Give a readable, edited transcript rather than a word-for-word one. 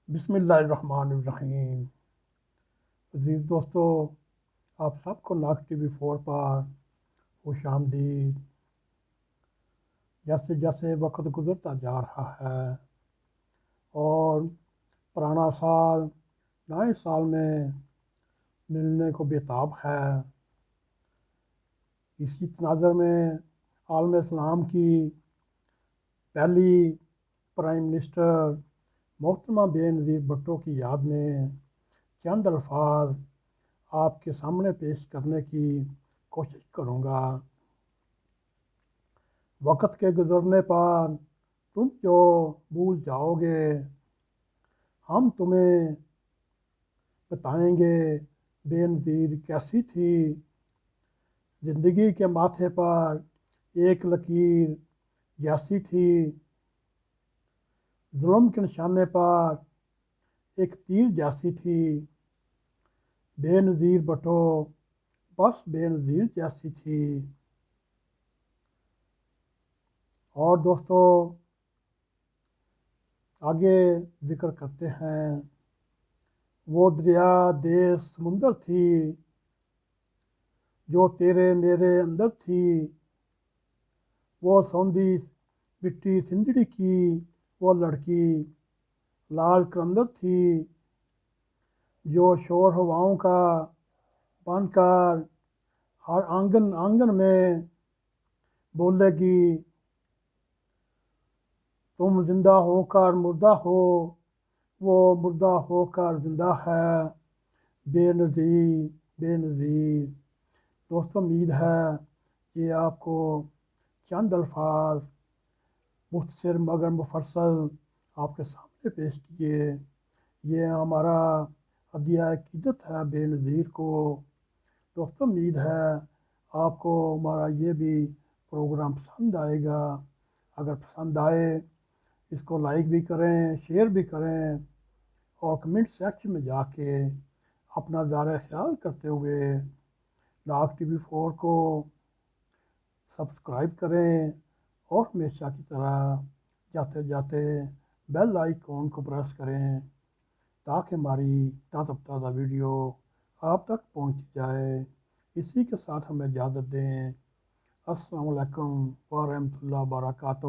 بسم اللہ الرحمن الرحیم۔ عزیز دوستو، آپ سب کو ناگ ٹی وی 4 پر خوش آمدید۔ جیسے جیسے وقت گزرتا جا رہا ہے اور پرانا سال نئے سال میں ملنے کو بےتاب ہے، اسی تناظر میں عالم اسلام کی پہلی پرائم منسٹر محترمہ بے نظیر بھٹو کی یاد میں چند الفاظ آپ کے سامنے پیش کرنے کی کوشش کروں گا۔ وقت کے گزرنے پر تم جو بھول جاؤ گے، ہم تمہیں بتائیں گے بے نظیر کیسی تھی۔ زندگی کے ماتھے پر ایک لکیر جیسی تھی، ظلم کے نشانے پر ایک تیر جیسی تھی۔ بے نظیر بھٹو بس بے نظیر جیسی تھی۔ اور دوستو، آگے ذکر کرتے ہیں، وہ دریا دیس سمندر تھی جو تیرے میرے اندر تھی، وہ سوندھی مٹی سندڑی کی وہ لڑکی لال کلندر تھی، جو شور ہواؤں کا بن کر ہر آنگن آنگن میں بولے گی، تم زندہ ہو کر مردہ ہو، وہ مردہ ہو کر زندہ ہے، بے نظیر بے نظیر۔ دوستو، امید ہے کہ آپ کو چند الفاظ مختصر مگر مفصل آپ کے سامنے پیش کیے۔ یہ ہمارا عدیہ عقیدت ہے بے نظیر کو۔ دوستو، امید ہے آپ کو ہمارا یہ بھی پروگرام پسند آئے گا۔ اگر پسند آئے اس کو لائک بھی کریں، شیئر بھی کریں، اور کمنٹ سیکشن میں جا کے اپنا اظہار خیال کرتے ہوئے ناگ ٹی وی 4 کو سبسکرائب کریں، اور ہمیشہ کی طرح جاتے جاتے بیل آئیکن کو پریس کریں تاکہ ہماری تازہ تازہ ویڈیو آپ تک پہنچ جائے۔ اسی کے ساتھ ہمیں اجازت دیں۔ السلام علیکم ورحمۃ اللہ وبرکاتہ۔